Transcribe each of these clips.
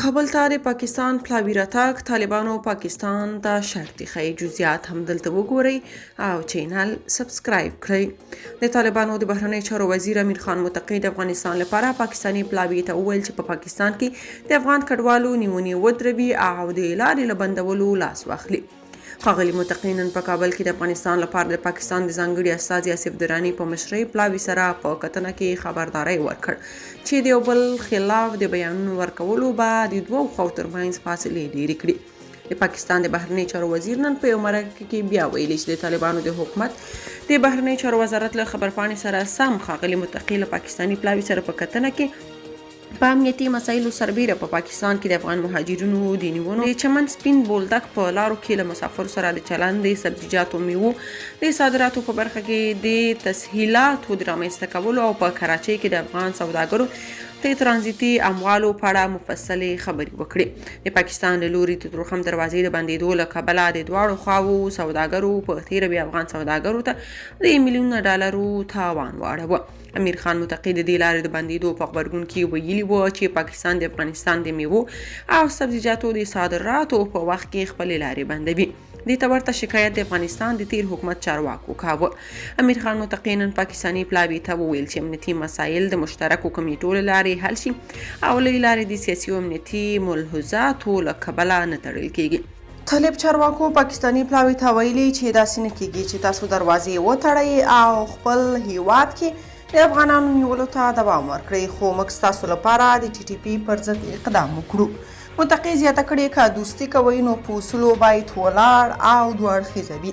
کابل ته د پاکستان پلاوي راتګ طالبانو پاکستان ته شرط ایښی. جزئیات هم دلته وګورئ او چینل سبسکرایب کړئ. د طالبانو د بهرنیو چارو وزیر امیر خان متقي د افغانستان لپاره پاکستاني پلاوي ته وویل چې په پاکستان کې د افغان کډوالو نیونې ودروي او د لارې له بندولو لاس واخلي. ښاغلي متقي نن په کابل کې د افغانستان لپاره د پاکستان د ځانګړي استازي آصف دراني په مشرۍ پلاوي سره په کتنه کې خبرداری ورکړ چې د یو بل خلاف د بیانونو ورکولو به د دوو خواو ترمنځ فاصلې ډېرې کړي. د پاکستان د بهرنیو چارو وزیر نن په یو مرکه کې بیا ویلي چې د طالبانو د حکومت د بهرنیو چارو وزارت له خبرپاڼې سره سم ښاغلي متقي له پاکستاني پلاوي سره په کتنه کې په امنیتي مسایلو سربیره په پاکستان کې د افغان مهاجرینو د نیونو د چمن سپین بولدک په لارو کې له مسافرو سره د چلند د سبزیجاتو میوو د صادراتو په برخه کې د تسهیلاتو د رامنځته کولو او په کراچۍ کې د افغان سوداګرو د ترانزیتي اموالو په اړه مفصلې خبرې وکړې. د پاکستان له لوري د تورخم دروازې د بندېدو له کبله د دواړو خواوو سوداګرو په تېره بیا افغان سوداګرو ته د میلیونونو ډالرو تاوان واړوه. امیر خان متقي د دې لارې د بندېدو په غبرګون کې ویلي و چې پاکستان د افغانستان د میوو او سبزیجاتو د صادراتو په وخت کې خپلې لارې بندوي. دې ته ورته شکایت د افغانستان د تیر حکومت چارواکو کاوه. امیر خان متقي نن پاکستاني پلاوي ته وویل چې امنیتي مسایل د مشترکو کمیټو له لارې حل شي او له لارې د سیاسي او امنیتي ملحوظاتو له کبله نه تړل کیږي. طالب چارواکو پاکستاني پلاوي ته ویلي چې داسې نه کیږي چې تاسو دروازې وتړئ او خپل هیواد کې د افغانانو نیولو ته دوام ورکړئ، خو موږ ستاسو لپاره د ټي ټي پي پر ضد اقدام وکړو. متقي زیاته کړې که دوستي کوئ نو په اصولو باید ولاړ او دوه اړخیزه وي.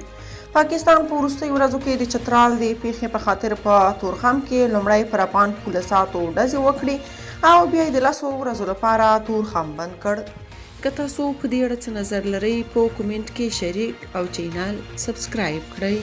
پاکستان په وروستیو ورځو کې د چترال د پیښې په خاطر په تورخم کې لومړی پر افغان پولیساتو ډزې وکړې او بیا یې د 10 ورځو لپاره تورخم بند کړ. که تاسو په دې اړه څه نظر لرئ په کومنټ کې شریک او چینل سبسکرایب کړئ.